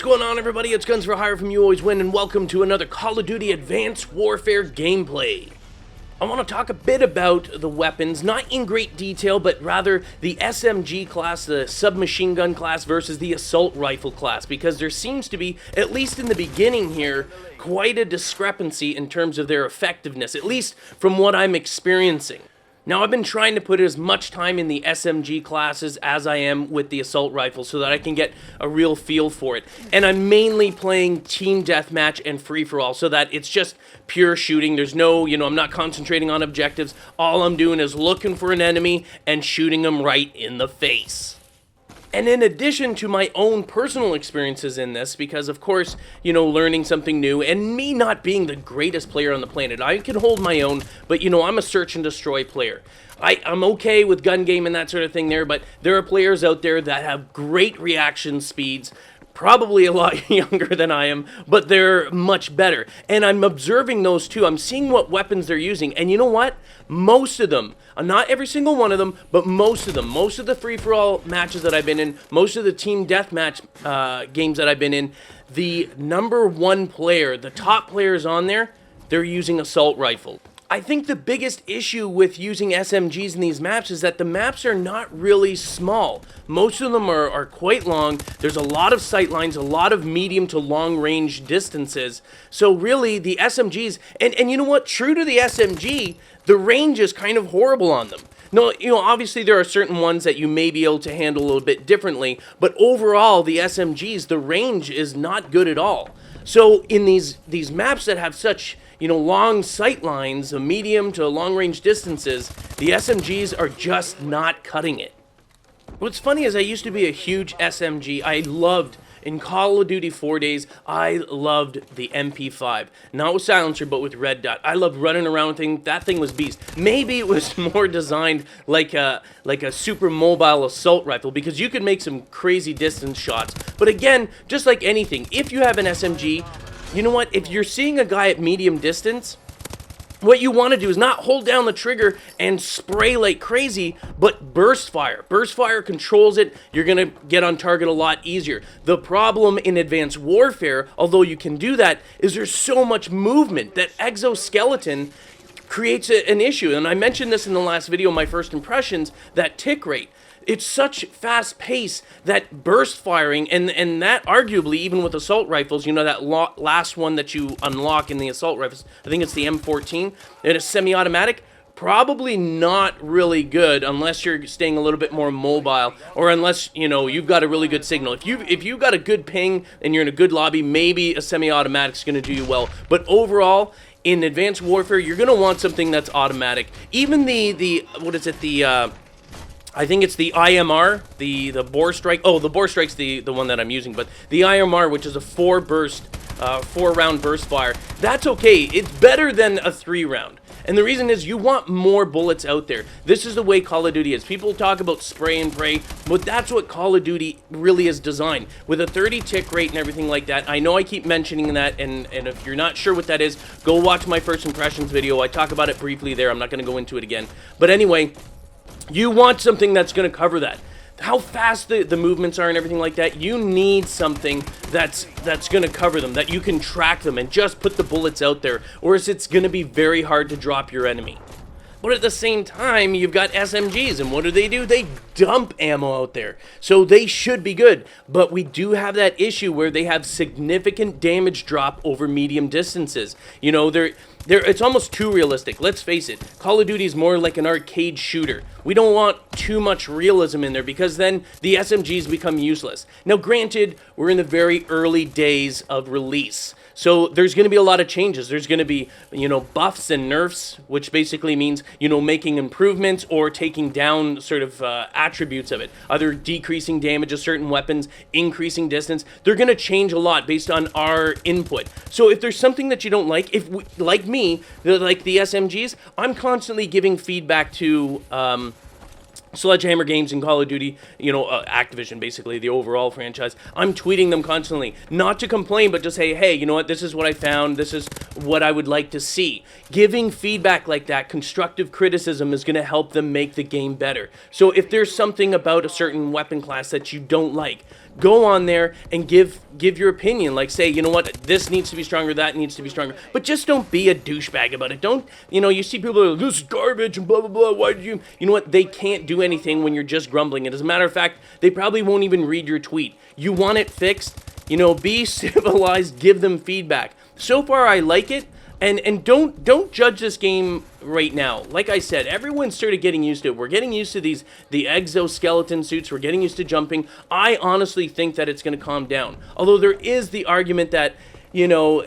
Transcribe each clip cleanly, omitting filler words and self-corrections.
going on, everybody? It's Guns for Hire from You Always Win, and welcome to another Call of Duty Advanced Warfare gameplay. I want to talk a bit about the weapons, not in great detail, but rather the SMG class, the submachine gun class versus the assault rifle class, because there seems to be, at least in the beginning here, quite a discrepancy in terms of their effectiveness, at least from what I'm experiencing. Now, I've been trying to put as much time in the SMG classes as I am with the assault rifle so that I can get a real feel for it. And I'm mainly playing team deathmatch and free-for-all so that it's just pure shooting. There's no, I'm not concentrating on objectives. All I'm doing is looking for an enemy and shooting them right in the face. And in addition to my own personal experiences in this, because of course, learning something new, and me not being the greatest player on the planet, I can hold my own, but I'm a search and destroy player. I'm okay with gun game and that sort of thing there, but there are players out there that have great reaction speeds, probably a lot younger than I am, but they're much better. And I'm observing those too. I'm seeing what weapons they're using. And you know what? Most of them, not every single one of them, but most of them, most of the free-for-all matches that I've been in, most of the team deathmatch games that I've been in, the number one player, the top players on there, they're using assault rifle. I think the biggest issue with using SMGs in these maps is that the maps are not really small. Most of them are quite long. There's a lot of sight lines, a lot of medium to long range distances. So really the SMGs, and you know what? True to the SMG, the range is kind of horrible on them. No, obviously there are certain ones that you may be able to handle a little bit differently, but overall the SMGs, the range is not good at all. So in these maps that have such long sight lines, medium to long range distances, the SMGs are just not cutting it. What's funny is I used to be a huge SMG. I loved, in Call of Duty 4 days, I loved the MP5. Not with silencer, but with red dot. I loved running around with things. That thing was beast. Maybe it was more designed like a super mobile assault rifle, because you could make some crazy distance shots. But again, just like anything, if you have an SMG, you know what? If you're seeing a guy at medium distance, what you want to do is not hold down the trigger and spray like crazy, but burst fire. Burst fire controls it. You're going to get on target a lot easier. The problem in Advanced Warfare, although you can do that, is there's so much movement that exoskeleton creates an issue. And I mentioned this in the last video, my first impressions, that tick rate. It's such fast pace that burst firing, and that arguably, even with assault rifles, that last one that you unlock in the assault rifles, I think it's the M14, and it's semi-automatic, probably not really good unless you're staying a little bit more mobile, or unless, you've got a really good signal. If you've got a good ping and you're in a good lobby, maybe a semi-automatic's going to do you well. But overall, in Advanced Warfare, you're going to want something that's automatic. Even I think it's the IMR, the bore strike. Oh, the bore strike's the one that I'm using, but the IMR, which is a 4-round burst fire, that's okay. It's better than a 3-round. And the reason is you want more bullets out there. This is the way Call of Duty is. People talk about spray and pray, but that's what Call of Duty really is designed. With a 30 tick rate and everything like that, I know I keep mentioning that, and if you're not sure what that is, go watch my first impressions video. I talk about it briefly there. I'm not going to go into it again. But anyway, you want something that's going to cover that. How fast the movements are and everything like that, you need something that's going to cover them, that you can track them and just put the bullets out there, or else it's going to be very hard to drop your enemy. But at the same time, you've got SMGs, and what do? They dump ammo out there. So they should be good, but we do have that issue where they have significant damage drop over medium distances. It's almost too realistic. Let's face it, Call of Duty is more like an arcade shooter. We don't want too much realism in there, because then the SMGs become useless. Now, granted, we're in the very early days of release, so there's going to be a lot of changes. There's going to be, buffs and nerfs, which basically means, making improvements or taking down sort of attributes of it. Either decreasing damage of certain weapons, increasing distance. They're going to change a lot based on our input. So if there's something that you don't like, like me, like the SMGs, I'm constantly giving feedback to Sledgehammer Games and Call of Duty, Activision, basically, the overall franchise. I'm tweeting them constantly, not to complain, but to say, hey, you know what, this is what I found, this is what I would like to see. Giving feedback like that, constructive criticism, is going to help them make the game better. So if there's something about a certain weapon class that you don't like, go on there and give your opinion. Like, say, you know what, this needs to be stronger, that needs to be stronger. But just don't be a douchebag about it. Don't, you know, you see people are like, this is garbage and blah, blah, blah. Why did you know what, they can't do anything when you're just grumbling. And as a matter of fact, they probably won't even read your tweet. You want it fixed, you know, be civilized, give them feedback. So far, I like it. And don't judge this game right now. Like I said, everyone started getting used to it. We're getting used to the exoskeleton suits. We're getting used to jumping. I honestly think that it's going to calm down. Although there is the argument that, you know,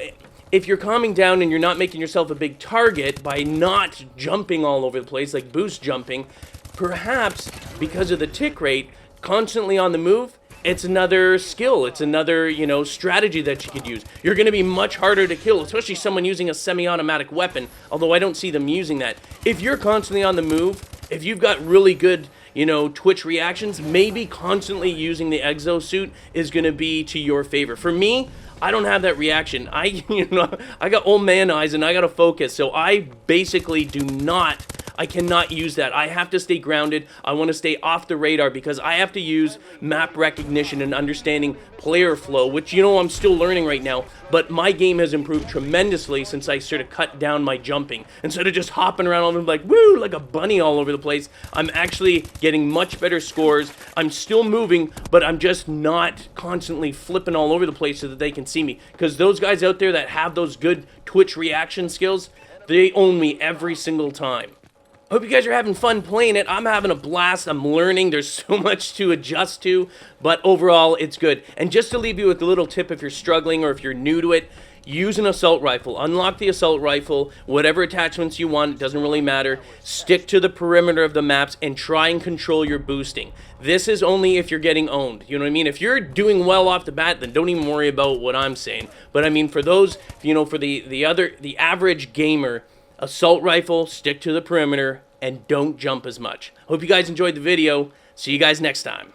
if you're calming down and you're not making yourself a big target by not jumping all over the place, like boost jumping, perhaps because of the tick rate, constantly on the move, it's another skill. It's another, you know, strategy that you could use. You're going to be much harder to kill, especially someone using a semi-automatic weapon, although I don't see them using that. If you're constantly on the move, if you've got really good, you know, twitch reactions, maybe constantly using the exosuit is going to be to your favor. For me, I don't have that reaction. I got old man eyes and I got to focus, so I basically I cannot use that. I have to stay grounded. I want to stay off the radar because I have to use map recognition and understanding player flow, which, you know, I'm still learning right now. But my game has improved tremendously since I sort of cut down my jumping. Instead of just hopping around all over like, woo, like a bunny all over the place, I'm actually getting much better scores. I'm still moving, but I'm just not constantly flipping all over the place so that they can see me. Because those guys out there that have those good Twitch reaction skills, they own me every single time. Hope you guys are having fun playing it. I'm having a blast. I'm learning. There's so much to adjust to, but overall, it's good. And just to leave you with a little tip if you're struggling or if you're new to it, use an assault rifle. Unlock the assault rifle, whatever attachments you want, it doesn't really matter. Stick to the perimeter of the maps and try and control your boosting. This is only if you're getting owned. You know what I mean? If you're doing well off the bat, then don't even worry about what I'm saying. But I mean, for those, you know, for the average gamer, assault rifle, stick to the perimeter, and don't jump as much. Hope you guys enjoyed the video. See you guys next time.